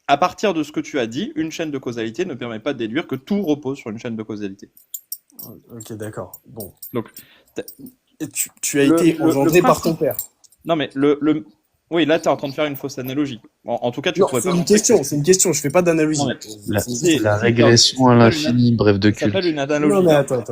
à partir de ce que tu as dit, une chaîne de causalité ne permet pas de déduire que tout repose sur une chaîne de causalité. Ok, d'accord. Bon. Donc, Et tu as été engendré par ton père. Non, mais oui, là, tu es en train de faire une fausse analogie. En tout cas, tu Non, pourrais c'est pas une penser question, que c'est une question. Je fais pas d'analogie. La régression à l'infini, bref de ça s'appelle culte. une analogie. Non, mais attends.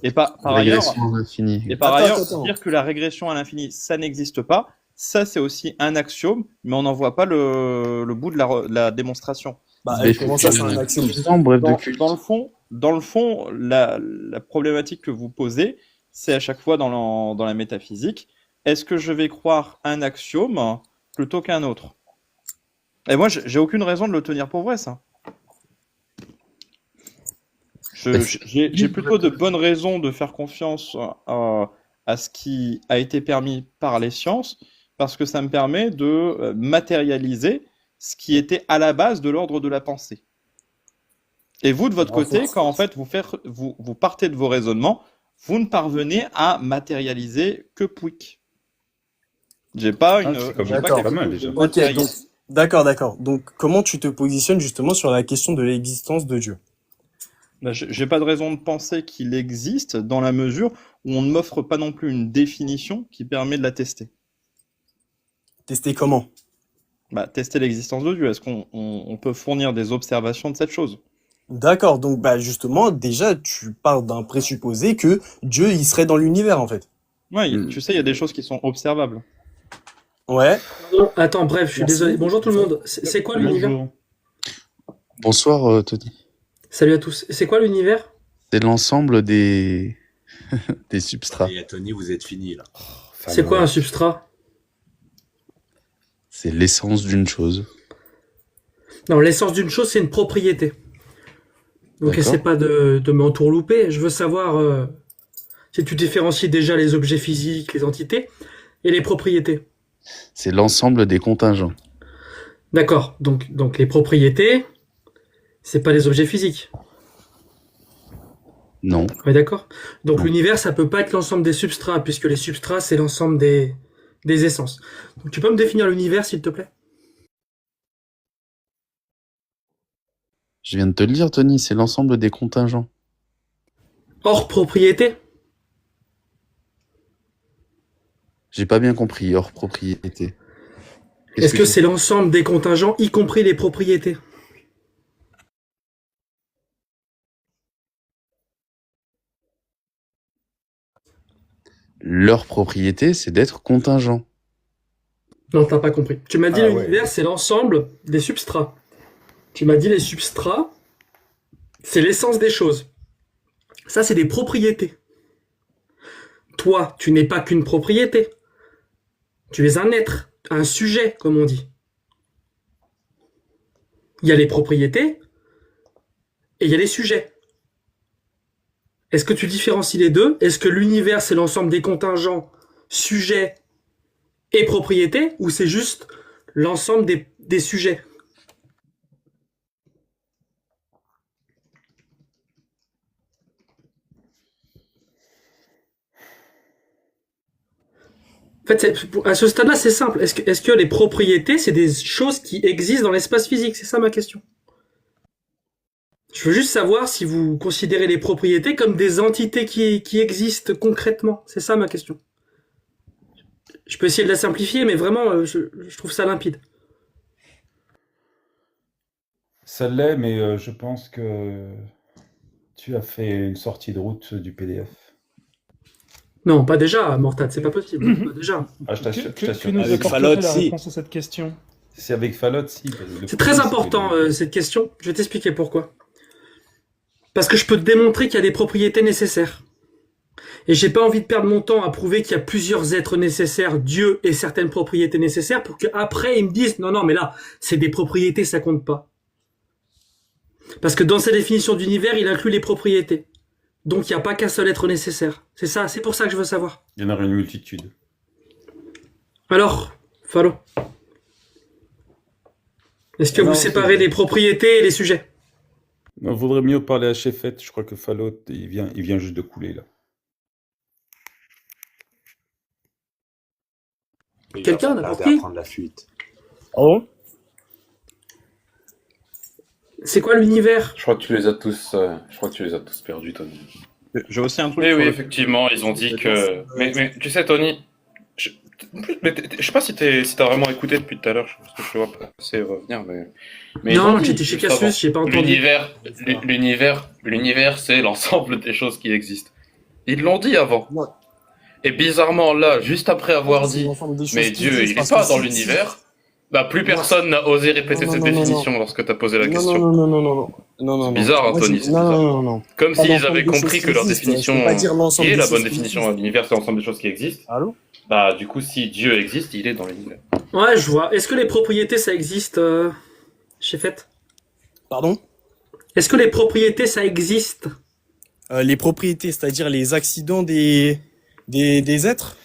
Et par ailleurs, Régression à l'infini. et par ailleurs, Attends. dire que la régression à l'infini, ça n'existe pas, ça c'est aussi un axiome, mais on n'en voit pas le bout de la démonstration. Bah, Mais comment ça, c'est un axiome? bref de culte. Dans le fond, la problématique que vous posez, c'est à chaque fois dans la métaphysique, est-ce que je vais croire un axiome plutôt qu'un autre? Et moi, j'ai aucune raison de le tenir pour vrai, ça. J'ai plutôt de bonnes raisons de faire confiance à ce qui a été permis par les sciences, parce que ça me permet de matérialiser ce qui était à la base de l'ordre de la pensée. Et vous, de votre côté, quand en fait vous partez de vos raisonnements, vous ne parvenez à matérialiser que pouic. J'ai pas une. c'est comme j'ai d'accord, quelque pas mal, chose de déjà. Ok, matériel. donc, d'accord. Donc, comment tu te positionnes justement sur la question de l'existence de Dieu? Ben, j'ai pas de raison de penser qu'il existe dans la mesure où on ne m'offre pas non plus une définition qui permet de la tester. Tester comment? Bah, tester l'existence de Dieu. Est-ce qu'on peut fournir des observations de cette chose? D'accord, donc bah justement, déjà, tu pars d'un présupposé que Dieu, il serait dans l'univers, en fait. Ouais, tu sais, il y a des choses qui sont observables. Ouais. Non, attends, bref, je suis Merci. désolé. Bonjour tout le monde. C'est quoi l'univers? Bonjour. Bonsoir, Tony. Salut à tous. C'est quoi l'univers? C'est l'ensemble des substrats. Et Tony, vous êtes fini là. C'est quoi un substrat? C'est l'essence d'une chose. Non, l'essence d'une chose, c'est une propriété. Donc D'accord. essaie pas de m'entourlouper. Je veux savoir si tu différencies déjà les objets physiques, les entités, et les propriétés. C'est l'ensemble des contingents. D'accord. Donc les propriétés, c'est pas les objets physiques. Non. On est d'accord? Donc Non. l'univers, ça peut pas être l'ensemble des substrats, puisque les substrats, c'est l'ensemble des essences. Donc tu peux me définir l'univers, s'il te plaît? Je viens de te le dire, Tony, c'est l'ensemble des contingents. Hors propriété? J'ai pas bien compris, hors propriété. Est-ce que tu- c'est l'ensemble des contingents, y compris les propriétés? Leur propriété, c'est d'être contingent. Non, t'as pas compris. Tu m'as dit Ah l'univers, c'est l'ensemble des substrats. Tu m'as dit les substrats, c'est l'essence des choses. Ça, c'est des propriétés. Toi, tu n'es pas qu'une propriété. Tu es un être, un sujet, comme on dit. Il y a les propriétés et il y a les sujets. Est-ce que tu différencies les deux? Est-ce que l'univers, c'est l'ensemble des contingents, sujets et propriétés, ou c'est juste l'ensemble des sujets? En fait, à ce stade-là, c'est simple. Est-ce que les propriétés, c'est des choses qui existent dans l'espace physique? C'est ça ma question. Je veux juste savoir si vous considérez les propriétés comme des entités qui existent concrètement. C'est ça ma question. Je peux essayer de la simplifier, mais vraiment, je trouve ça limpide. Ça l'est, mais je pense que tu as fait une sortie de route du PDF. Non, pas déjà, Mortad, c'est pas possible. Pas déjà. Ah, je t'assure. Que nous Avec apporterait Fallout, la si. réponse à cette question? C'est avec Fallout, si. C'est très important, cette question. Je vais t'expliquer pourquoi. Parce que je peux te démontrer qu'il y a des propriétés nécessaires. Et j'ai pas envie de perdre mon temps à prouver qu'il y a plusieurs êtres nécessaires, Dieu et certaines propriétés nécessaires, pour qu'après ils me disent non, mais là, c'est des propriétés, ça compte pas. Parce que dans sa définition d'univers, il inclut les propriétés. Donc il n'y a pas qu'un seul être nécessaire. C'est ça, c'est pour ça que je veux savoir. Il y en aura une multitude. Alors, Fallot, est-ce que Non, vous séparez les propriétés et les sujets? Il vaudrait mieux parler à Chefette. Je crois que Fallout, il vient juste de couler, là. Quelqu'un, Il va n'importe tarder qui. à prendre la fuite. Oh? C'est quoi l'univers? Je crois que tu les as tous perdus, Tony. J'ai aussi un truc Oui, sur oui, le- effectivement, ils ont dit que. Mais tu sais, Tony, je, je sais pas si t'as vraiment écouté depuis tout à l'heure, parce que je te vois passer revenir, mais ils ont Non, dit, j'étais chez juste avant, Cassius, j'ai pas entendu. l'univers, c'est l'ensemble des choses qui existent. Ils l'ont dit avant. Non. Et bizarrement, là, juste après avoir C'est dit, l'ensemble des choses mais qui Dieu, existent, il parce est pas que dans si- l'univers, bah plus personne n'a osé répéter Non, cette non, non, définition lorsque t'as posé la Non, question. non, non, non, non, non, non, non. C'est bizarre, Moi, Anthony, je- c'est non, bizarre. non, non, non. Comme Pas s'ils l'ensemble avaient des compris choses que leur qui existent, définition, je peux pas dire qui l'ensemble est des la choses bonne qui définition existent. à l'univers, c'est l'ensemble des choses qui existent. Allô? Bah du coup, si Dieu existe, il est dans l'univers. Ouais, je vois. Est-ce que les propriétés, ça existe chez Fête? Pardon? Est-ce que les propriétés, ça existe? Les propriétés, c'est-à-dire les accidents des êtres?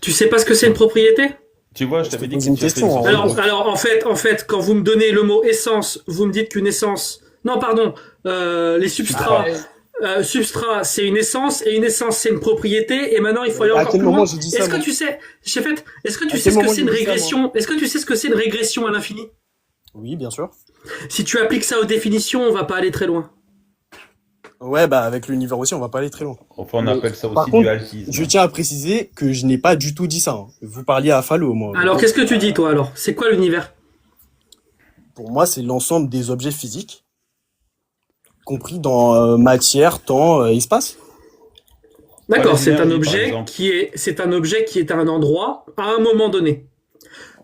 Tu sais pas ce que c'est une propriété? Tu vois, je Je te t'avais dit pose que une tu as fait question, une hein. sortie de Alors, en fait, quand vous me donnez le mot essence, vous me dites qu'une essence... Non, pardon, les substrats... substrat, c'est une essence, et une essence, c'est une propriété, et maintenant, il faut aller À encore quel plus moment loin. j'ai dit ça, Est-ce que moi? tu sais, j'ai fait, est-ce que tu À sais quel ce que moment c'est une j'ai dit ça, régression? Est-ce que tu sais ce que c'est une régression à l'infini? Oui, bien sûr. Si tu appliques ça aux définitions, on va pas aller très loin. Ouais, bah avec l'univers aussi, on va pas aller très loin. Enfin, on Mais, appelle ça par aussi contre, dualisme. je tiens à préciser que je n'ai pas du tout dit ça, hein. Vous parliez à Falo, moi. Alors, qu'est-ce que tu dis, toi, alors? C'est quoi l'univers? Pour moi, c'est l'ensemble des objets physiques, compris dans matière, temps, espace. D'accord, Ouais, c'est un l'énergie, par objet exemple. c'est un objet qui est à un endroit, à un moment donné.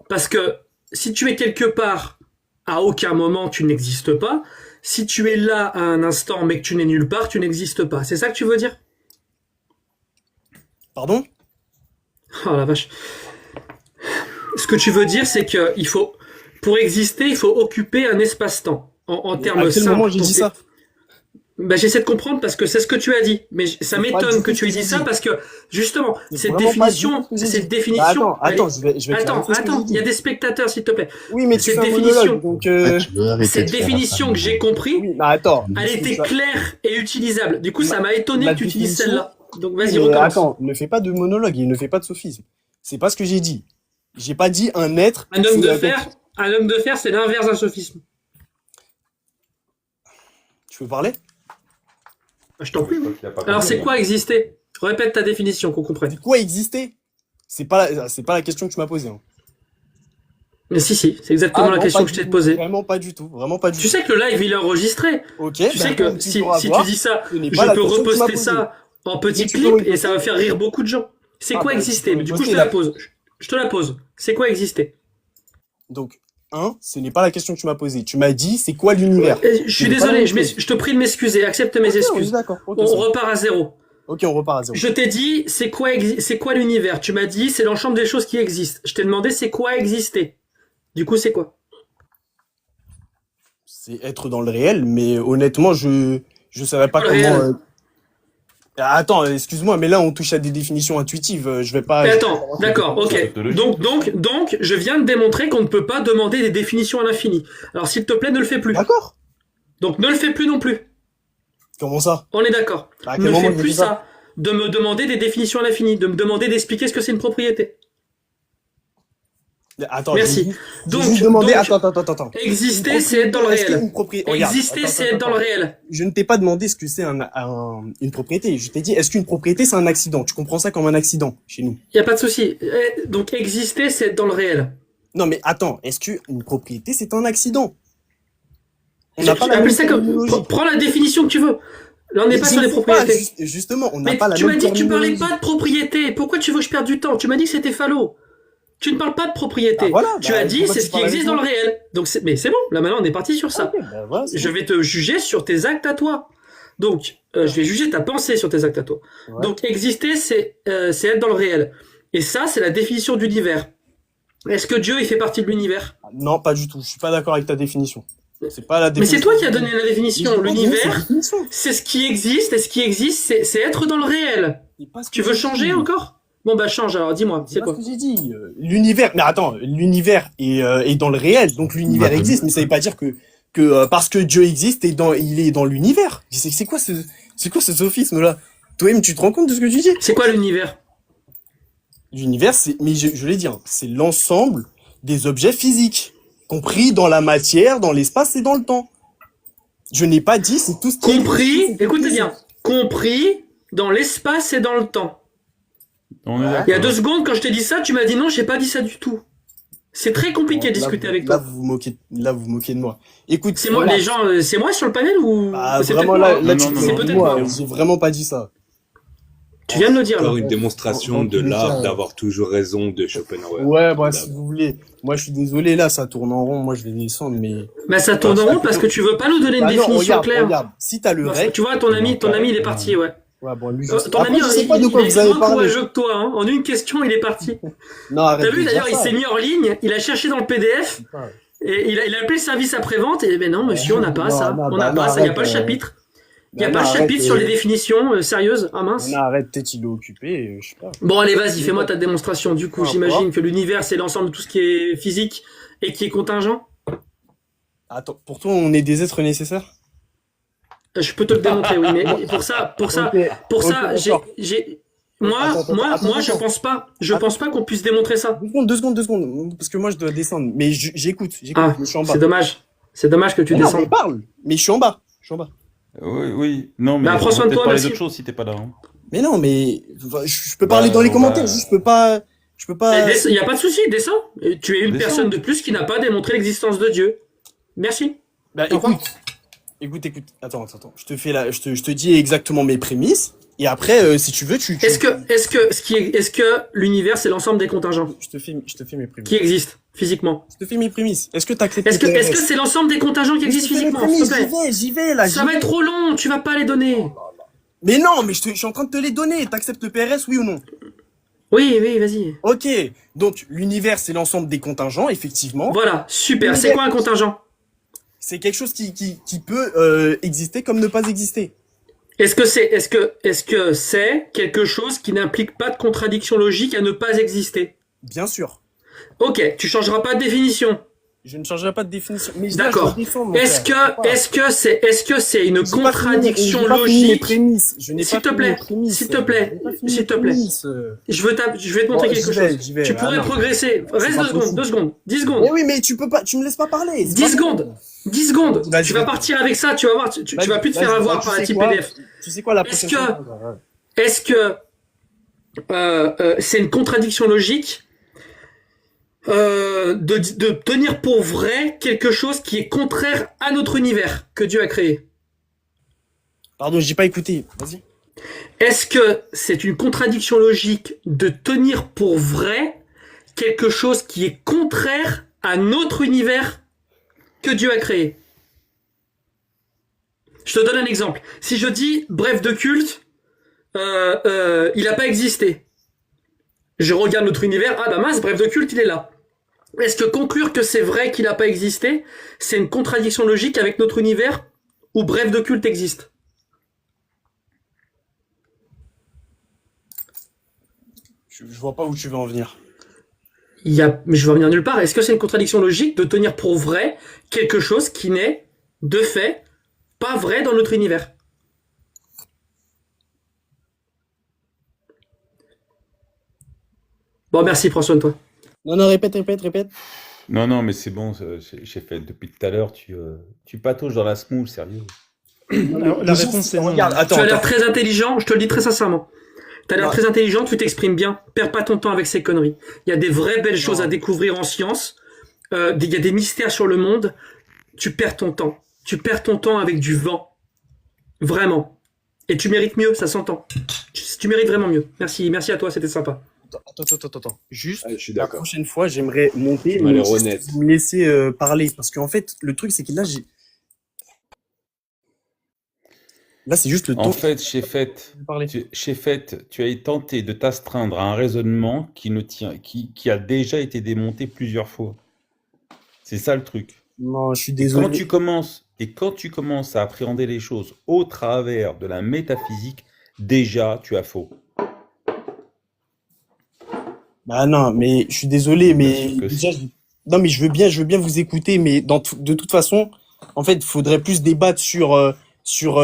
Parce que, si tu es quelque part, à aucun moment, tu n'existes pas. Si tu es là à un instant, mais que tu n'es nulle part, tu n'existes pas. C'est ça que tu veux dire? Pardon? Oh la vache. Ce que tu veux dire, c'est que il faut, pour exister, il faut occuper un espace-temps. En termes À quel simples. moment j'ai dit ça? Bah, j'essaie de comprendre parce que c'est ce que tu as dit. Mais ça C'est pas m'étonne du que tout tu aies ce que dit j'ai ça dit. parce que, justement, C'est cette vraiment pas du définition, tout ce que j'ai cette dit. définition. Bah, attends, je vais Attends, clarifier ce que j'ai il y a dit. des spectateurs, s'il te plaît. Oui, mais tu cette fais un définition- monologue, donc Tu veux arrêter Cette de faire définition ça, que j'ai compris, oui, mais attends. elle était Ça- claire et utilisable. Du coup, ça m'a étonné la que tu utilises définition- celle-là. Donc, vas-y, Mais recommence. attends, ne fais pas de monologue et ne fais pas de sophisme. C'est pas ce que j'ai dit. J'ai pas dit un être. Un homme c'est de la- fer, c'est l'inverse d'un sophisme. Tu veux parler? Je t'en prie. Je crois qu'il a pas Alors, compris, c'est hein. quoi exister? Répète ta définition, qu'on comprenne. C'est quoi exister? C'est pas la question que tu m'as posée, hein. Mais si, c'est exactement la non, question pas que je du t'ai tout. posée. Vraiment pas du tout. Vraiment pas du Tu tout. sais que le live, il est enregistré. Ok. Tu sais que si tu dis ça, ce n'est je pas la peux question que tu m'as reposter posée. ça en petit Mais tu clip peux et ça va faire rire beaucoup de gens. C'est Ah quoi bah, exister? tu peux Mais du coup, je te reposter la pose. Je te la pose. C'est quoi exister? Donc, ce n'est pas la question que tu m'as posée. Tu m'as dit, c'est quoi l'univers? Je suis C'est pas la désolé, même je chose. te prie de m'excuser. Accepte mes Ok, on est excuses. d'accord. Ok, On c'est bon. repart à zéro. Ok, on repart à zéro. Je t'ai dit, c'est quoi l'univers? Tu m'as dit, c'est l'ensemble des choses qui existent. Je t'ai demandé, c'est quoi exister? Du coup, c'est quoi? C'est être dans le réel, mais honnêtement, je savais pas Dans le comment. réel. Attends, excuse-moi, mais là on touche à des définitions intuitives. Je vais pas. Mais attends, d'accord, ok. tautologie. Donc, je viens de démontrer qu'on ne peut pas demander des définitions à l'infini. Alors, s'il te plaît, ne le fais plus. D'accord. Donc, ne le fais plus non plus. Comment ça? On est d'accord. Bah, à quel Ne moment fais j'ai plus dit ça. De me demander des définitions à l'infini. De me demander d'expliquer ce que c'est une propriété. Attends. Merci. J'ai Donc, juste demandé. donc, Attends. Exister, c'est être dans le Est-ce réel. qu'une propriété- Regarde, Exister, attends, c'est être dans le réel. Je ne t'ai pas demandé ce que c'est une propriété. Je t'ai dit, est-ce qu'une propriété c'est un accident? Tu comprends ça comme un accident chez nous? Y a pas de souci. Donc, exister, c'est être dans le réel. Non, mais attends, est-ce qu'une propriété c'est un accident? On n'a pas la Appelle même ça comme... terminologie. Prends la définition que tu veux. Là, on n'est Mais pas je sur les ne sais pas, propriétés. justement, on n'a Mais pas la tu même m'as dit que tu parlais terminologie. pas de propriété. Pourquoi tu veux que je perde du temps? Tu m'as dit que c'était phallo. Tu ne parles pas de propriété. Ah, voilà, Tu bah, as dit pourquoi c'est tu ce qui parles avec existe dans le moi réel. Donc mais c'est bon. Là maintenant on est parti sur ça. Ok, bah, voilà, c'est Je bon. vais te juger sur tes actes à toi. Donc je vais juger ta pensée sur tes actes à toi. Ouais. Donc exister c'est être dans le réel. Et ça c'est la définition d'univers. Est-ce que Dieu il fait partie de l'univers? Non, pas du tout. Je suis pas d'accord avec ta définition. C'est pas la Mais c'est définition. toi qui as donné la définition. Mais j'ai pas donné cette L'univers définition. c'est ce qui existe et ce qui existe c'est être dans le réel. C'est pas ce que Tu veux j'ai changer dit. encore? Bon bah change alors dis-moi. C'est C'est pas quoi? ce que j'ai dit. L'univers. Mais attends, l'univers est dans le réel, donc l'univers Bah, existe. Mais ça veut pas dire que parce que Dieu existe il est dans l'univers. C'est quoi ce sophisme là? Toi-même, tu te rends compte de ce que tu dis? C'est quoi l'univers? L'univers, mais je l'ai dit, hein, c'est l'ensemble des objets physiques, compris dans la matière, dans l'espace et dans le temps. Je n'ai pas dit, c'est tout ce qui est Compris, écoutez bien, compris dans l'espace et dans le temps. On est Il Il y a d'accord. 2 secondes, quand je t'ai dit ça, tu m'as dit non, j'ai pas dit ça du tout. C'est très compliqué de discuter avec Là, toi. vous vous moquez de moi. Écoute, C'est moi, voilà. les gens, c'est moi sur le panel ou Ah, c'est vraiment, peut-être moi, là, hein. tu Non, non, te non, moques de c'est moi. peut-être moi. J'ai vraiment pas dit ça. Tu viens de le dire là. Encore une démonstration En de tous les l'art cas, d'avoir toujours raison de Schopenhauer. Ouais, bah, si vous voulez. Moi, je suis désolé, là, ça tourne en rond. Moi, je vais descendre, mais. Bah ça tourne en rond parce que tu veux pas nous donner une Ah non, définition regarde, claire. regarde. Si t'as le rec. Tu vois, ton ami, il est parti, ouais. Ouais, bon, lui, Ton Après, ami, je sais pas de quoi il vous est avez moins parlé. courageux que toi, hein. En une question, il est parti. Non, arrête. T'as vu de d'ailleurs, dire il ça. s'est mis en ligne, il a cherché dans le PDF, et il a appelé le service après-vente, et ben non, monsieur, on n'a pas Non, ça. non, On bah, n'a non, pas ça, il n'y a arrête, pas le chapitre. Il n'y a non, pas le arrête, chapitre sur les définitions sérieuses. Ah mince. Non, arrête, peut-être il est occupé, je sais pas. Bon, allez, vas-y, fais-moi ta démonstration. Du coup, Ah, j'imagine que l'univers, c'est l'ensemble de tout ce qui est physique et qui est contingent. Attends, pour toi, on est des êtres nécessaires? Je peux te le démontrer, oui, mais pour ça, Ok, ok, d'accord. moi, Attends, je pense pas qu'on puisse démontrer ça. 2 secondes, parce que moi, je dois descendre. Mais j'écoute, Ah, je suis en bas. c'est dommage. C'est dommage que tu Mais non, descendes. mais parle. Mais je suis en bas. Oui, oui. Non, mais Bah, on prends va soin de peut-être toi, parler merci. d'autre chose si t'es pas là. Hein. Mais non, mais je peux parler dans les on commentaires, va- juste je peux pas. Il n'y a pas de souci, descends. Tu es une Descends. personne de plus qui n'a pas démontré l'existence de Dieu. Merci. Bah Au revoir. écoute. Attends. Je te dis exactement mes prémices. Et après, si tu veux, Est-ce que l'univers c'est l'ensemble des contingents Je te fais mes prémices. qui existent physiquement? Je te fais mes prémices. Est-ce que t'acceptes Est-ce que c'est l'ensemble des contingents qui existent physiquement, s'il te plaît? J'y vais, là. Ça va être trop long, tu vas pas les donner. Mais non, mais je suis en train de te les donner. T'acceptes le PRS, oui ou non? Oui, vas-y. Ok. Donc, l'univers, c'est l'ensemble des contingents, effectivement. Voilà, super. C'est quoi un contingent? C'est quelque chose qui peut exister comme ne pas exister. Est-ce que c'est quelque chose qui n'implique pas de contradiction logique à ne pas exister? Bien sûr. Ok, tu changeras pas de définition. Je ne changerai pas de définition. Mais D'accord. Est-ce que c'est une contradiction Je n'ai pas fini mes logique? prémices. Je n'ai S'il pas te fini mes plaît, prémices. s'il te plaît, Je n'ai pas fini s'il mes te plaît. prémices. Je vais te montrer Bon, quelque j'y chose. vais. Tu pourrais non. progresser. Reste pas 2 secondes, possible. 2 secondes, 10 secondes. Mais oui, mais tu me laisses pas parler. c'est 10 pas secondes. bon. 10 secondes. Vas-y, Tu vas vas-y. partir avec ça, tu vas voir, tu vas plus te faire Vas-y, avoir tu par la sais type quoi PDF. Tu sais quoi, la Est-ce prochaine que- fois Est-ce que c'est une contradiction logique de tenir pour vrai quelque chose qui est contraire à notre univers que Dieu a créé? Pardon, j'ai pas écouté. Vas-y. Est-ce que c'est une contradiction logique de tenir pour vrai quelque chose qui est contraire à notre univers que Dieu a créé? Je te donne un exemple. Si je dis bref de culte, il n'a pas existé. Je regarde notre univers, ah bah mince, bref de culte, il est là. Est-ce que conclure que c'est vrai qu'il n'a pas existé, c'est une contradiction logique avec notre univers où bref de culte existe? Je vois pas où tu veux en venir. Mais je veux revenir nulle part. Est-ce que c'est une contradiction logique de tenir pour vrai quelque chose qui n'est, de fait, pas vrai dans notre univers? Bon, merci, prends soin de toi. Non, répète. Non, mais c'est bon, j'ai fait depuis tout à l'heure, tu patauges dans la smoule, sérieux. La réponse c'est non. Regarde, attends. Tu as l'air très intelligent, je te le dis très sincèrement. Tu as l'air Ouais. très intelligent, tu t'exprimes bien. Perds pas ton temps avec ces conneries. Il y a des vraies belles choses à découvrir en science. Il y a des mystères sur le monde. Tu perds ton temps. Tu perds ton temps avec du vent. Vraiment. Et tu mérites mieux, ça s'entend. Tu mérites vraiment mieux. Merci à toi, c'était sympa. Attends. Juste, Ah, je suis la d'accord. prochaine fois, j'aimerais monter, Tu m'as l'air juste honnête. vous me laisser parler. Parce qu'en fait, le truc, c'est que là, Là, c'est juste le temps En fait, chez Fête, de parler. tu as tenté de t'astreindre à un raisonnement qui a déjà été démonté plusieurs fois. C'est ça le truc. Non, je suis Quand désolé. quand tu commences à appréhender les choses au travers de la métaphysique, déjà tu as faux. Bah non, mais je suis désolé, Bien mais sûr que déjà, non, mais je veux bien vous écouter, mais de toute façon, en fait, il faudrait plus débattre sur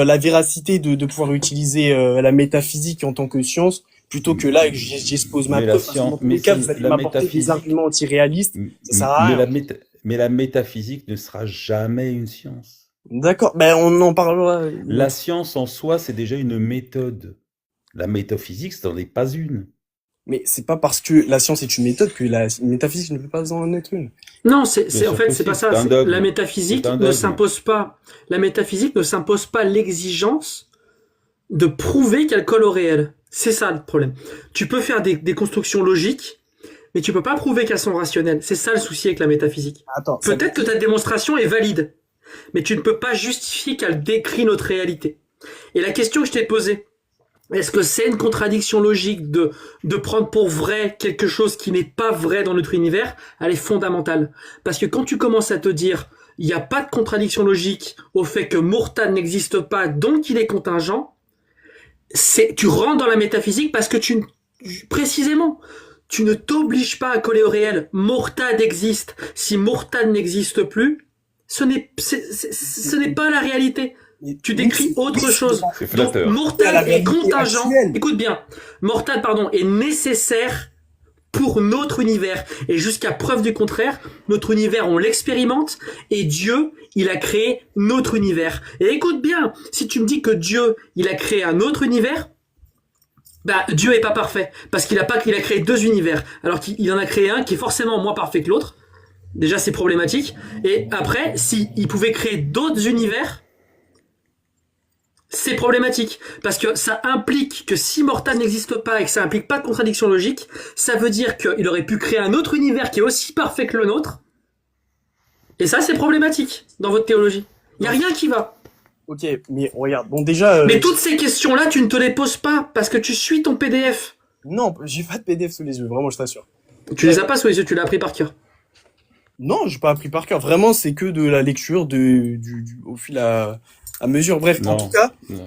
la véracité de pouvoir utiliser la métaphysique en tant que science, plutôt que là, que j'expose ma Mais la preuve. Parce que science- dans tous les mais cas, c'est- vous allez la m'apporter des métaphysique- arguments antiréalistes. Ça sert à Mais rien. mais la métaphysique ne sera jamais une science. D'accord, ben on en parlera. La science en soi, c'est déjà une méthode. La métaphysique, ce n'en est pas une. Mais c'est pas parce que la science est une méthode que la métaphysique ne peut pas en être une. Non, Bien en sûr fait, que c'est pas si, ça. c'est un dogme. La métaphysique C'est un ne dogme. s'impose pas. La métaphysique ne s'impose pas l'exigence de prouver qu'elle colle au réel. C'est ça le problème. Tu peux faire des constructions logiques, mais tu peux pas prouver qu'elles sont rationnelles. C'est ça le souci avec la métaphysique. Attends, ça Peut-être que ta démonstration est valide, mais tu ne peux pas justifier qu'elle décrit notre réalité. Et la question que je t'ai posée, est-ce que c'est une contradiction logique de prendre pour vrai quelque chose qui n'est pas vrai dans notre univers? Elle est fondamentale. Parce que quand tu commences à te dire, il n'y a pas de contradiction logique au fait que Murtad n'existe pas, donc il est contingent, tu rentres dans la métaphysique parce que précisément, tu ne t'obliges pas à coller au réel. Murtad existe. Si Murtad n'existe plus, ce n'est pas la réalité. Tu décris autre chose. C'est Donc, flatteur. Murtad est contingent. Écoute bien. Murtad, est nécessaire pour notre univers. Et jusqu'à preuve du contraire, notre univers, on l'expérimente, et Dieu, il a créé notre univers. Et écoute bien, si tu me dis que Dieu, il a créé un autre univers, Dieu est pas parfait. Parce qu'il a créé deux univers. Alors qu'il en a créé un qui est forcément moins parfait que l'autre. Déjà, c'est problématique. Et après, s'il pouvait créer d'autres univers, c'est problématique, parce que ça implique que si Murtad n'existe pas et que ça implique pas de contradiction logique, ça veut dire qu'il aurait pu créer un autre univers qui est aussi parfait que le nôtre, et ça c'est problématique dans votre théologie. Il y a rien qui va. Ok, mais regarde, bon déjà... Mais toutes ces questions-là, tu ne te les poses pas, parce que tu suis ton PDF. Non, j'ai pas de PDF sous les yeux, vraiment, je t'assure. Tu les as pas sous les yeux, tu l'as appris par cœur. Non, j'ai pas appris par cœur, vraiment, c'est que de la lecture au fil à mesure. Bref, Non.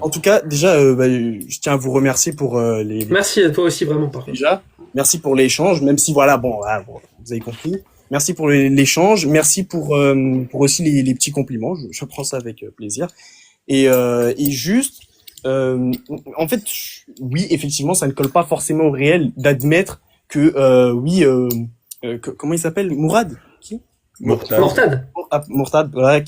en tout cas, déjà, je tiens à vous remercier pour les... Merci à toi aussi, vraiment, par contre. Déjà, merci pour l'échange, même si voilà, bon, vous avez compris. Merci pour l'échange, merci pour aussi les petits compliments. Je prends ça avec plaisir. Et juste, en fait, oui, effectivement, ça ne colle pas forcément au réel d'admettre que comment il s'appelle, Mourad, qui? Murtad. Murtad, voilà,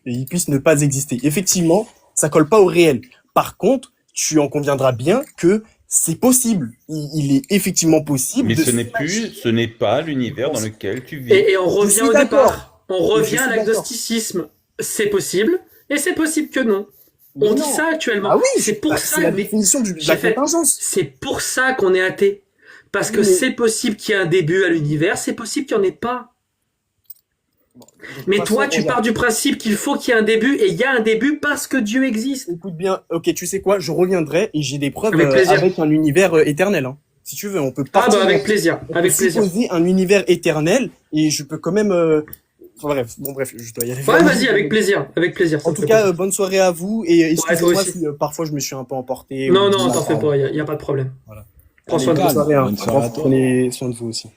il puisse ne pas exister. Effectivement, ça colle pas au réel. Par contre, tu en conviendras bien que c'est possible. Il est effectivement possible. Mais de ce n'est pas l'univers dans lequel tu vis. Et on revient au d'accord. départ. On revient à l'agnosticisme. C'est possible, et c'est possible que non. On dit ça actuellement. Ah oui, c'est pour ça. C'est la définition de la contingence. C'est pour ça qu'on est athée. Parce que c'est possible qu'il y ait un début à l'univers, c'est possible qu'il n'y en ait pas. Mais toi, tu pars du principe qu'il faut qu'il y ait un début, et il y a un début parce que Dieu existe. Écoute bien, ok, tu sais quoi, je reviendrai et j'ai des preuves Avec avec un univers éternel. Hein. Si tu veux, on peut partir. Avec plaisir. Avec plaisir. Supposer un univers éternel et je peux quand même. Enfin, bref, je dois y aller. Ouais, vas-y, avec plaisir, avec plaisir. En tout cas, bonne soirée à vous et excusez-moi si parfois je me suis un peu emporté. Non, t'en fais pas, il y a pas de problème. Voilà. Prends soin de toi. Bonne soirée à toi. Prenez soin de vous aussi.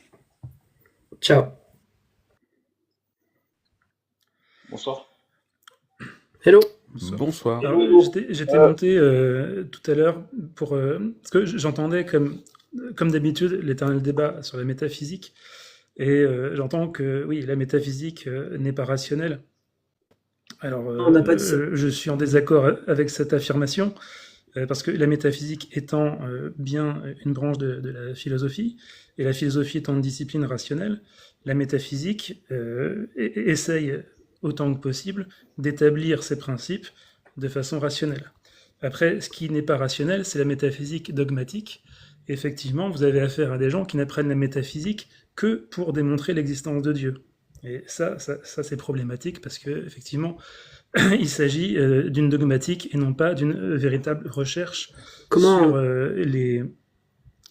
Ciao. Bonsoir. Hello. Bonsoir. Alors, j'étais monté tout à l'heure pour parce que j'entendais comme d'habitude l'éternel débat sur la métaphysique et j'entends que oui, la métaphysique n'est pas rationnelle. Alors On n'a pas dit ça. je suis en désaccord avec cette affirmation parce que la métaphysique étant bien une branche de la philosophie et la philosophie étant une discipline rationnelle, la métaphysique essaye autant que possible d'établir ces principes de façon rationnelle. Après, ce qui n'est pas rationnel, c'est la métaphysique dogmatique. Effectivement, vous avez affaire à des gens qui n'apprennent la métaphysique que pour démontrer l'existence de Dieu. Et ça c'est problématique parce que effectivement, il s'agit d'une dogmatique et non pas d'une véritable recherche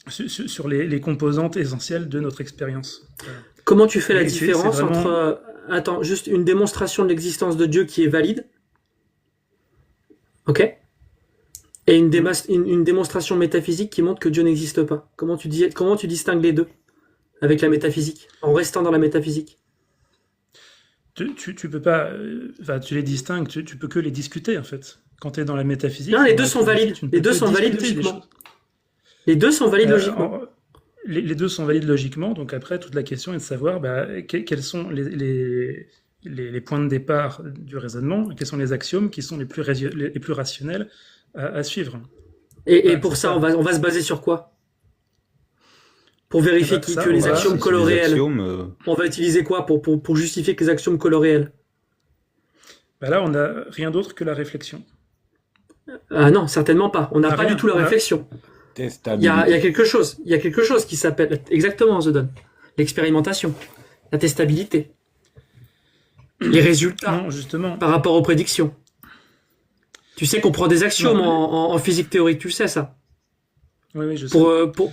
sur les composantes essentielles de notre expérience. Voilà. Comment tu fais la Et différence c'est vraiment... entre juste une démonstration de l'existence de Dieu qui est valide, ok, et une démonstration métaphysique qui montre que Dieu n'existe pas. Comment tu distingues les deux avec la métaphysique, en restant dans la métaphysique? Tu peux pas, tu les distingues, tu peux que les discuter en fait. Quand tu es dans la métaphysique. Non, les deux sont valides. Les deux sont valides logiquement. Les deux sont valides logiquement. Les deux sont valides logiquement. Donc après, toute la question est de savoir quels sont les points de départ du raisonnement, quels sont les axiomes qui sont les plus rationnels à suivre. Et Voilà, pour c'est ça, ça. on va se baser sur quoi? Pour vérifier Eh ben, ça, que les on va- axiomes C'est collent au des réel. axiomes, On va utiliser quoi pour justifier que les axiomes collent au réel? Bah là, on n'a rien d'autre que la réflexion. Ah non, certainement pas. On n'a Ah, pas rien. du tout la Ah. réflexion. Il y Testabilité. a quelque chose. Il y a quelque chose qui s'appelle exactement, The Don. L'expérimentation, la testabilité, les résultats Non, justement. par rapport aux prédictions. Tu sais qu'on prend des axiomes Non. en physique théorique, tu sais ça, Oui, oui, je sais.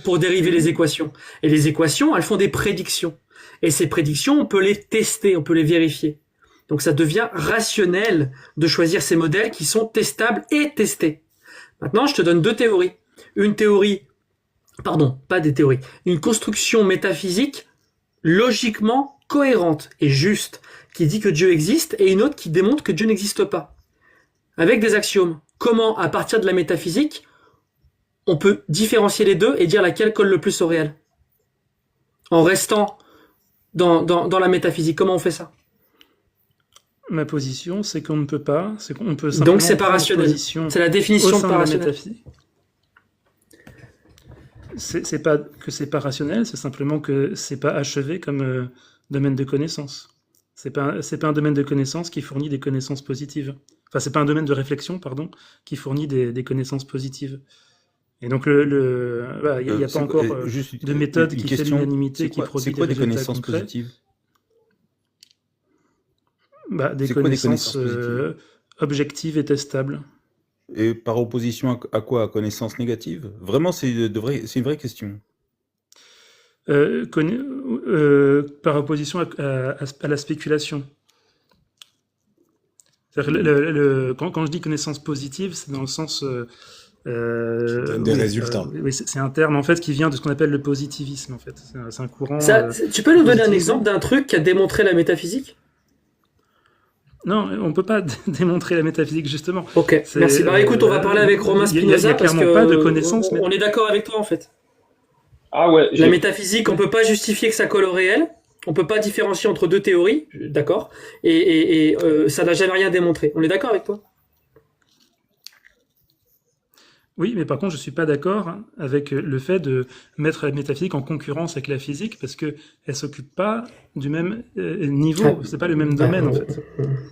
pour dériver les équations. Et les équations, elles font des prédictions. Et ces prédictions, on peut les tester, on peut les vérifier. Donc ça devient rationnel de choisir ces modèles qui sont testables et testés. Maintenant, je te donne deux théories. Une théorie, pardon, pas des théories, une construction métaphysique logiquement cohérente et juste, qui dit que Dieu existe, et une autre qui démontre que Dieu n'existe pas. Avec des axiomes. Comment, à partir de la métaphysique, on peut différencier les deux et dire laquelle colle le plus au réel? En restant dans la métaphysique, comment on fait ça? Ma position, c'est qu'on ne peut pas, c'est qu'on peut simplement Donc c'est pas prendre rationnel. position C'est la au définition de sein de pas la rationnel. métaphysique. C'est pas que c'est pas rationnel, c'est simplement que c'est pas achevé comme domaine de connaissance. C'est pas un domaine de connaissance qui fournit des connaissances positives. Enfin, c'est pas un domaine de réflexion, pardon, qui fournit des connaissances positives. Et donc voilà, il y a pas encore juste de méthode une qui fait question, l'unanimité, qui produit c'est quoi des des résultats connaissances concrets. positives? Des C'est quoi des connaissances connaissances positives? objectives et testables. Et par opposition à quoi? À connaissances négatives? Vraiment, c'est une vraie question. Par opposition à la spéculation. C'est-à-dire quand je dis connaissance positive, c'est dans le sens... donne des résultats. Oui, c'est un terme en fait qui vient de ce qu'on appelle le positivisme en fait. C'est un courant. Tu peux nous donner un positivisme. exemple d'un truc qui a démontré la métaphysique? Non, on peut pas démontrer la métaphysique justement. Ok, C'est, merci. Bah écoute, on va parler avec Romain il y a Spinoza parce clairement que pas de connaissance, on est d'accord avec toi en fait. Ah ouais, La métaphysique, on peut pas justifier que ça colle au réel. On peut pas différencier entre deux théories, d'accord. Et ça n'a jamais rien démontré. On est d'accord avec toi? Oui, mais par contre, je suis pas d'accord avec le fait de mettre la métaphysique en concurrence avec la physique parce que elle s'occupe pas du même niveau. C'est pas le même domaine en fait.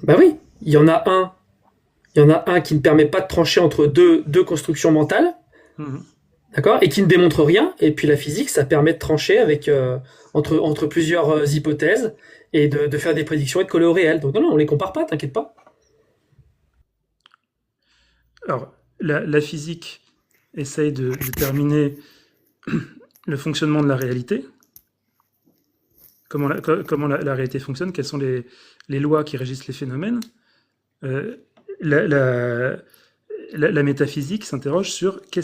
Bah oui, il y en a un qui ne permet pas de trancher entre deux constructions mentales, Mhm. d'accord, et qui ne démontre rien. Et puis la physique, ça permet de trancher avec entre plusieurs hypothèses et de faire des prédictions et de coller au réel. Donc non, on les compare pas, t'inquiète pas. Alors, la physique essaye de déterminer le fonctionnement de la réalité, comment la réalité fonctionne, quelles sont les lois qui régissent les phénomènes. La métaphysique s'interroge sur quelles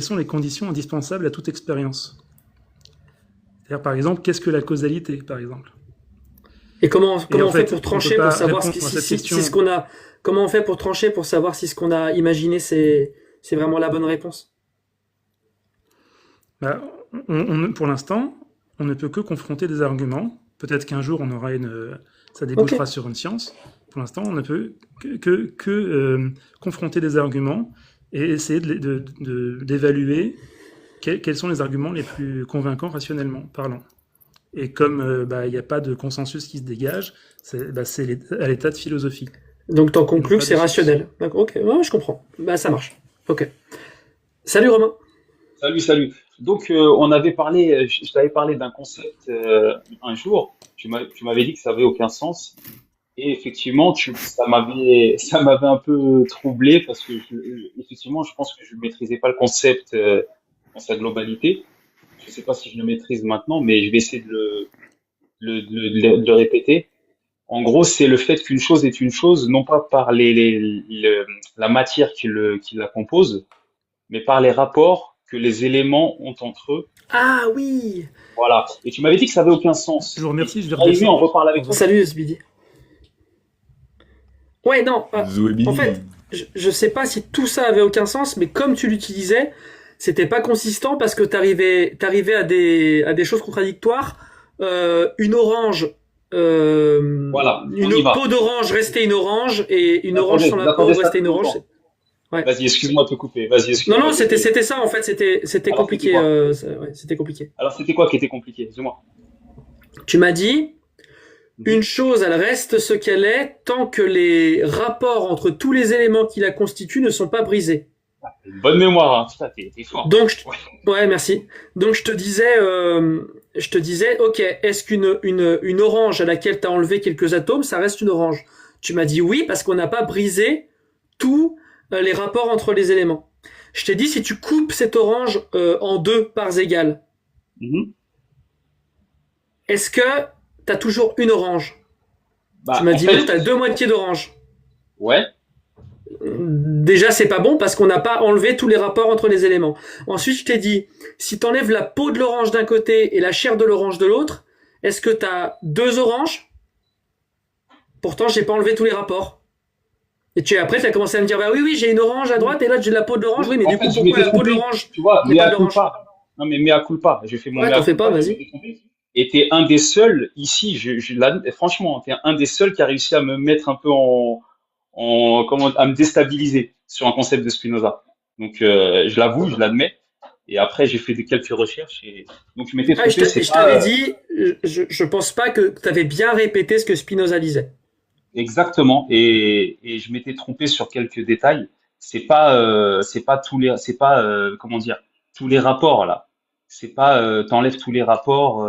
sont les conditions indispensables à toute expérience. C'est-à-dire, par exemple, qu'est-ce que la causalité, par exemple? Et comment en on fait fait, pour on trancher peut pas pour savoir répondre à cette question. si ce qu'on a, comment on fait pour trancher pour savoir si ce qu'on a imaginé c'est vraiment la bonne réponse? Bah, pour l'instant, on ne peut que confronter des arguments. Peut-être qu'un jour, on aura ça débouchera sur une science. Pour l'instant, on ne peut que confronter des arguments et essayer d'évaluer quels sont les arguments les plus convaincants rationnellement parlant. Et comme il n'y a pas de consensus qui se dégage, c'est à l'état de philosophie. Donc t'en conclus Donc, que c'est pas de rationnel. D'accord, ok, ouais, je comprends. Bah ça marche. Ok. Salut Romain. Salut. Donc, on avait parlé, je t'avais parlé d'un concept un jour. Tu m'avais dit que ça avait aucun sens. Et effectivement, ça m'avait un peu troublé parce que effectivement, je pense que je ne maîtrisais pas le concept dans sa globalité. Je ne sais pas si je le maîtrise maintenant, mais je vais essayer de le répéter. En gros, c'est le fait qu'une chose est une chose, non pas par la matière qui la compose, mais par les rapports que les éléments ont entre eux. Ah oui. Voilà. Et tu m'avais dit que ça avait aucun sens. Je vous remercie, je vais Allez, on redescendre. reparle avec toi. Salut Sbidi. Ouais, non. En fait, je sais pas si tout ça avait aucun sens, mais comme tu l'utilisais, c'était pas consistant parce que t'arrivais à des choses contradictoires. Une orange Voilà, on y une va. peau d'orange restait une orange et une orange sans la peau Attendez, ça restait une fait orange. longtemps. Vas-y, excuse-moi de te couper. Vas-y, excuse-moi. Non, c'était ça en fait, c'était Alors, compliqué. c'était quoi C'était compliqué. Alors, c'était quoi qui était compliqué? Dis-moi. Tu m'as dit, une chose, elle reste ce qu'elle est tant que les rapports entre tous les éléments qui la constituent ne sont pas brisés. Une bonne mémoire, hein. Putain, t'es fort. Donc, Ouais. ouais, merci. Donc je te disais, ok, est-ce une orange à laquelle tu as enlevé quelques atomes, ça reste une orange? Tu m'as dit oui, parce qu'on n'a pas brisé tous les rapports entre les éléments. Je t'ai dit, si tu coupes cette orange en 2 parts égales, Mhm. est-ce que tu as toujours une orange? Bah, Tu m'as en dit fait, non, tu as 2 moitiés d'orange. ouais. Déjà, c'est pas bon parce qu'on n'a pas enlevé tous les rapports entre les éléments. Ensuite, je t'ai dit, si tu enlèves la peau de l'orange d'un côté et la chair de l'orange de l'autre, est-ce que tu as 2 oranges? Pourtant, j'ai pas enlevé tous les rapports. Et après, tu as commencé à me dire, bah oui, j'ai une orange à droite et là, j'ai de la peau de l'orange. Oui, mais En du fait, coup, je pourquoi m'étais la peau de trompé. l'orange? Tu vois, Il n'y a pas mea d'orange. culpa. Non, mais mea culpa. J'ai fait mon Ouais, mea t'en fais pas, culpa. vas-y. Je m'étais trompé. Et t'es un des seuls ici, franchement, t'es un des seuls qui a réussi à me mettre un peu à me déstabiliser sur un concept de Spinoza. Donc, je l'avoue, je l'admets. Et après, j'ai fait quelques recherches et donc je m'étais Ah, trompé. je t'avais dit, je pense pas que tu avais bien répété ce que Spinoza disait. Exactement. Et je m'étais trompé sur quelques détails. Comment dire, tous les rapports là. C'est pas, t'enlèves tous les rapports.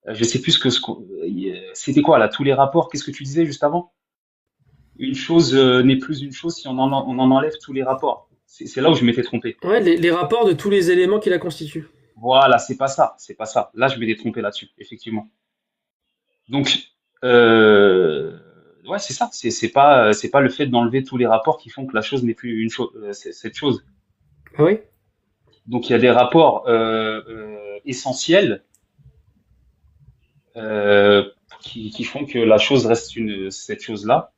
Je sais plus c'était quoi là, tous les rapports. Qu'est-ce que tu disais juste avant? Une chose n'est plus une chose si on en enlève tous les rapports. C'est là où je m'étais trompé. Ouais, les rapports de tous les éléments qui la constituent. Voilà, c'est pas ça. Là, je m'étais trompé là-dessus, effectivement. Donc, ouais, c'est ça. C'est pas le fait d'enlever tous les rapports qui font que la chose n'est plus une chose, cette chose. Ah oui? Donc, il y a des rapports essentiels qui font que la chose reste cette chose-là.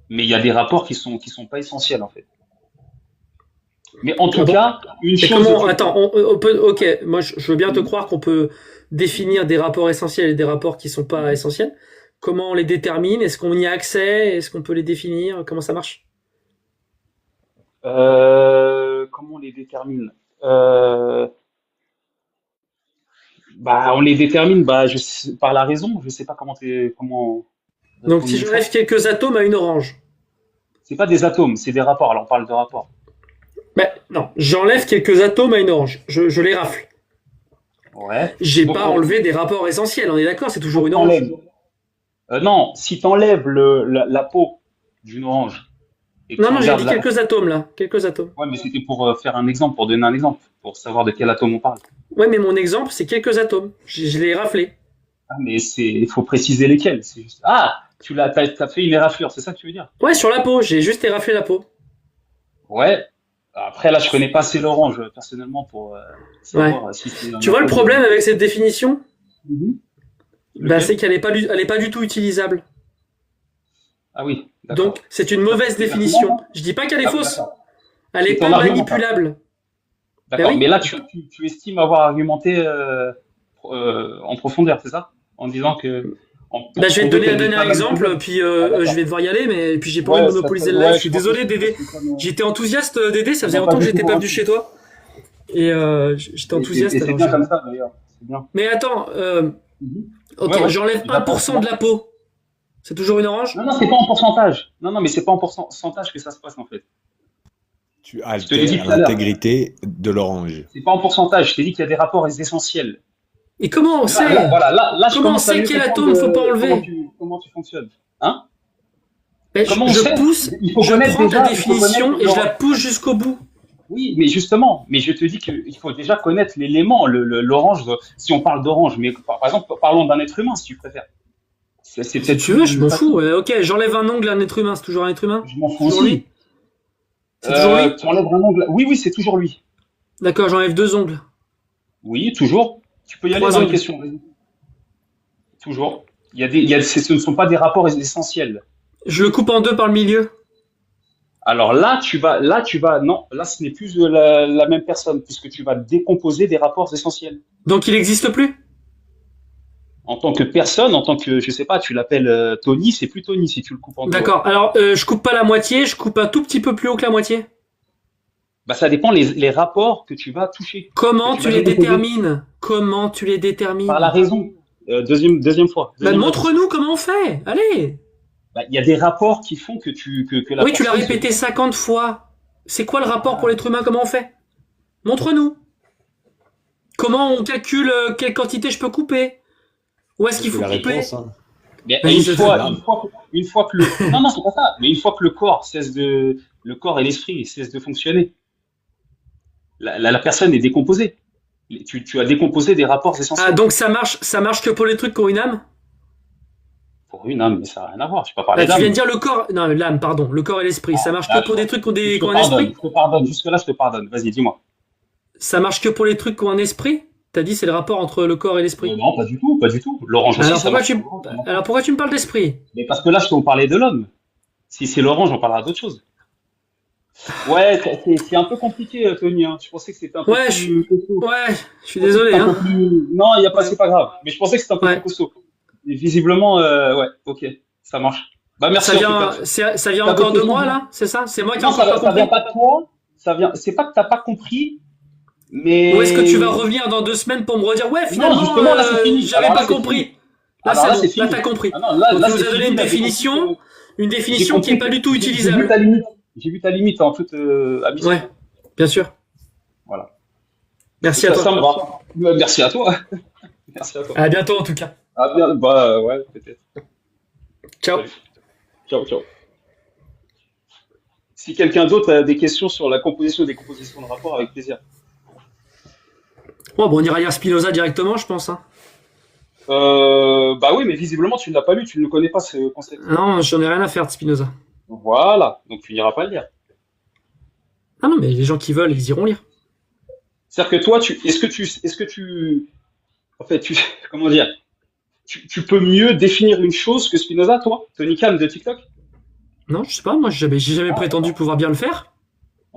Mais il y a des rapports qui sont pas essentiels en fait. Mais en tout cas, une chose. Attends, on peut. Ok, moi je veux bien te croire qu'on peut définir des rapports essentiels et des rapports qui sont pas essentiels. Comment on les détermine? Est-ce qu'on y a accès? Est-ce qu'on peut les définir? Comment ça marche? Comment on les détermine? Bah, on les détermine par la raison. Je sais pas comment. Donc si j'enlève quelques atomes à une orange. C'est pas des atomes, c'est des rapports. Alors on parle de rapports. Ben non, j'enlève quelques atomes à une orange. Je les rafle. Ouais. J'ai Donc, pas enlevé des rapports essentiels. On est d'accord, c'est toujours une orange. Non, si t'enlèves la peau d'une orange. Et que Non, tu non, j'ai regardes dit quelques atomes là. Quelques atomes. Ouais, mais c'était pour faire un exemple, pour donner un exemple, pour savoir de quel atome on parle. Ouais, mais mon exemple, c'est quelques atomes. Je l'ai raflé. Ah, mais il faut préciser lesquels. C'est juste... Ah, t'as fait une éraflure, c'est ça que tu veux dire? Ouais, sur la peau, j'ai juste éraflé la peau. Ouais. Après, là, je connais pas assez l'orange, personnellement, pour savoir si c'est... Tu vois le problème avec cette définition? Bah, c'est qu'elle est pas du tout utilisable. Ah oui, d'accord. Donc, c'est une mauvaise définition. Je dis pas qu'elle est fausse. Elle est ton pas argument, manipulable. D'accord, oui. mais là, tu estimes avoir argumenté en profondeur, c'est ça? En disant que... Bah, je vais te donner un dernier exemple, puis je vais devoir y aller, mais puis j'ai pas envie de monopoliser le live. Je suis désolé, Dédé. J'étais enthousiaste, Dédé, ça faisait longtemps que j'étais pas venu chez toi. Et j'étais enthousiaste. C'est bien comme ça, d'ailleurs. C'est bien. Mais attends, ok, j'enlève 1% de la peau. C'est toujours une orange? Non, c'est pas en pourcentage. Non, mais c'est pas en pourcentage que ça se passe, en fait. Tu altères l'intégrité de l'orange. C'est pas en pourcentage. Je t'ai dit qu'il y a des rapports essentiels. Et comment on sait? Comment on sait quel atome faut pas enlever? Comment tu fonctionnes? Hein? Je prends ta définition et je la pousse jusqu'au bout. Oui, mais justement, je te dis qu'il faut déjà connaître l'élément, l'orange, si on parle d'orange, mais par exemple, parlons d'un être humain, si tu préfères. Si tu veux, je m'en fous. Ok, j'enlève un ongle à un être humain, c'est toujours un être humain? Je m'en fous aussi. C'est toujours lui? Tu enlèves un ongle? Oui, c'est toujours lui. D'accord, j'enlève 2 ongles. Oui, toujours. Tu peux y aller dans les questions. Toujours. Ce ne sont pas des rapports essentiels. Je le coupe en 2 par le milieu. Alors là, non, là, ce n'est plus la même personne, puisque tu vas décomposer des rapports essentiels. Donc il n'existe plus? En tant que personne, en tant que, je sais pas, tu l'appelles Tony, c'est plus Tony si tu le coupes en deux. D'accord. Alors, je coupe pas la moitié, je coupe un tout petit peu plus haut que la moitié. Bah, ça dépend les rapports que tu vas toucher. Comment Que tu vas les décomposer. détermines? Comment tu les détermines? Par la raison. Deuxième fois. Bah, Deuxième montre-nous comment on fait. Allez. Bah, il y a des rapports qui font que la Oui, tu l'as personne répété 50 fois. C'est quoi le rapport pour l'être humain? Comment on fait? Montre-nous. Comment on calcule quelle quantité je peux couper? Où est-ce qu'il faut la couper? réponse, hein. Mais Vas-y, une fois que le, non, c'est pas ça. Mais une fois que le corps le corps et l'esprit cessent de fonctionner, la personne est décomposée. Tu as décomposé des rapports essentiels. Ah, donc ça marche que pour les trucs qui ont une âme? Pour une âme, mais ça n'a rien à voir. Je peux pas parler Tu d'âme. viens de dire le corps, non, l'âme, pardon, le corps et l'esprit. Ça marche là, que pour des trucs qui ont Je qui te ont un pardonne, esprit? je te pardonne. Jusque-là, je te pardonne. Vas-y, dis-moi. Ça marche que pour les trucs qui ont un esprit? T'as dit c'est le rapport entre le corps et l'esprit? Non, pas du tout, pas du tout. L'orange aussi, Alors pourquoi tu me parles d'esprit? Mais parce que là, je peux vous parler de l'homme. Si c'est l'orange, on parlera d'autre chose. Ouais, c'est un peu compliqué, Tony. Hein. Je pensais que c'était un peu Ouais, plus costaud. Ouais, je suis désolé. Un peu Hein. plus- Non, il y a pas, c'est pas grave. Mais je pensais que c'était un peu Ouais. plus costaud. Et visiblement, ouais, ok, ça marche. Bah merci. Ça en vient, tout cas. ça vient T'as encore d'autres de moi questions là? C'est ça? C'est moi qui ai Non, encore pas ça vient compris? pas de toi. Ça vient. C'est pas que t'as pas compris, mais. Ou est-ce que tu vas revenir dans 2 semaines pour me redire ouais finalement justement, là, c'est fini. j'avais Alors là, pas c'est compris. fini. Là Alors là, c'est c'est bon, fini. là t'as compris. Ah non, là, Donc là, tu nous c'est as donné fini, une là, j'ai définition, compris une J'ai définition qui est pas du tout J'ai vu utilisable. ta limite. J'ai vu ta limite en toute amitié. Ouais, bien sûr. Voilà. Merci à Ça toi. me va. Merci à toi. Merci à toi. À bientôt en tout cas. Ah bien, bah ouais, peut-être. Ciao. Salut. Ciao, ciao. Si quelqu'un d'autre a des questions sur la composition et décomposition de rapport, avec plaisir. Oh, bon, on ira lire Spinoza directement, je pense. Hein. Bah oui, mais visiblement tu ne l'as pas lu, tu ne connais pas ce concept. Non, j'en ai rien à faire de Spinoza. Voilà, donc tu n'iras pas le lire. Ah non, mais les gens qui veulent, ils iront lire. C'est-à-dire que toi, en fait, comment dire, tu peux mieux définir une chose que Spinoza, toi, Tony Khan de TikTok? Non, je sais pas, moi j'ai jamais prétendu pouvoir bien le faire.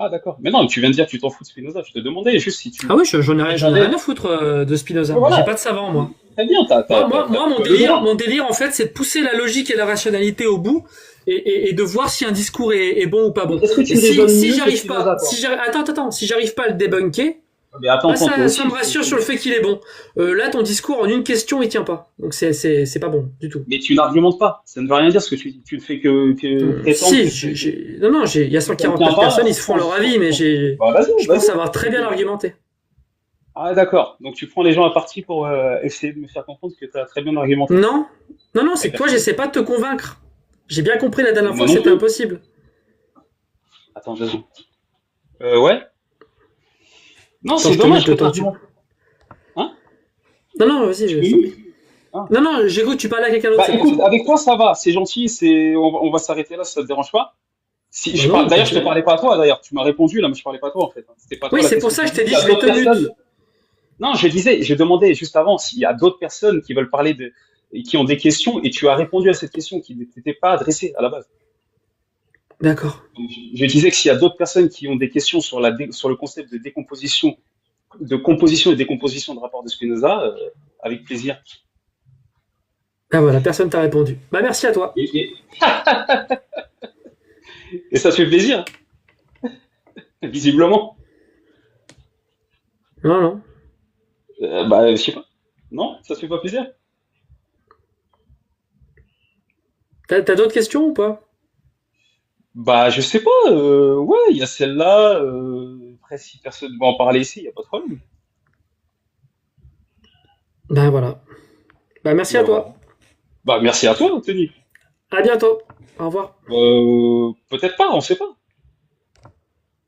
Ah d'accord. Mais non, tu viens de dire que tu t'en fous de Spinoza. Je te demandais juste si tu. Ah oui, j'en ai rien à foutre de Spinoza. Voilà. J'ai pas de savant, moi. Très bien, Moi, mon délire, en fait, c'est de pousser la logique et la rationalité au bout et de voir si un discours est bon ou pas bon. Est-ce que tu Et si raisonnes mieux que j'arrive Spinoza, pas, toi attends, si j'arrive pas à le débunker, Mais attends, là, toi aussi, ça me rassure sur le fait qu'il est bon. Là, ton discours en une question, il tient pas. Donc c'est pas bon du tout. Mais tu n'argumentes pas. Ça ne veut rien dire ce que tu ne fais que prétendre. Si, non, il y a 149 pas, personnes, ils se font leur avis, mais Bah, vas-y, je pense vas-y. savoir très bien argumenter. Ah d'accord. Donc tu prends les gens à partie pour essayer de me faire comprendre que tu as très bien argumenté. Non, c'est que toi, j'essaie pas de te convaincre. J'ai bien compris la dernière Moi fois, non c'était plus. impossible. Attends, 2 secondes. Ouais. Non, Attends, c'est je te dommage mets que le temps tu Non, vas-y, je t'en prie. Ah. Non, j'écoute, tu parles à quelqu'un d'autre. Bah c'est écoute, bon. avec toi ça va, c'est gentil, on va s'arrêter là si ça te dérange pas. Si, Bah non, d'ailleurs, je te t'inquiète. parlais pas à toi, d'ailleurs, tu m'as répondu là, mais je parlais pas à toi en fait. C'était pas toi Oui, la c'est pour question. ça que je t'ai dit, Il y a je vais d'autres te personnes. mute. Non, je demandais juste avant s'il y a d'autres personnes qui veulent parler et qui ont des questions, et tu as répondu à cette question qui n'était pas adressée à la base. D'accord. Donc, je disais que s'il y a d'autres personnes qui ont des questions sur sur le concept de décomposition, de composition et décomposition de rapport de Spinoza, avec plaisir. Ah voilà, personne t'a répondu. Bah merci à toi. Et ça te fait plaisir, visiblement. Non. Bah, je sais pas. Non, ça te fait pas plaisir? T'as d'autres questions ou pas? Bah, je sais pas. Ouais, il y a celle-là. Après, si personne veut en parler ici, il y a pas de problème. Bah voilà. Bah merci à toi. Bah, merci à toi, Anthony. À bientôt. Au revoir. Peut-être pas, on sait pas.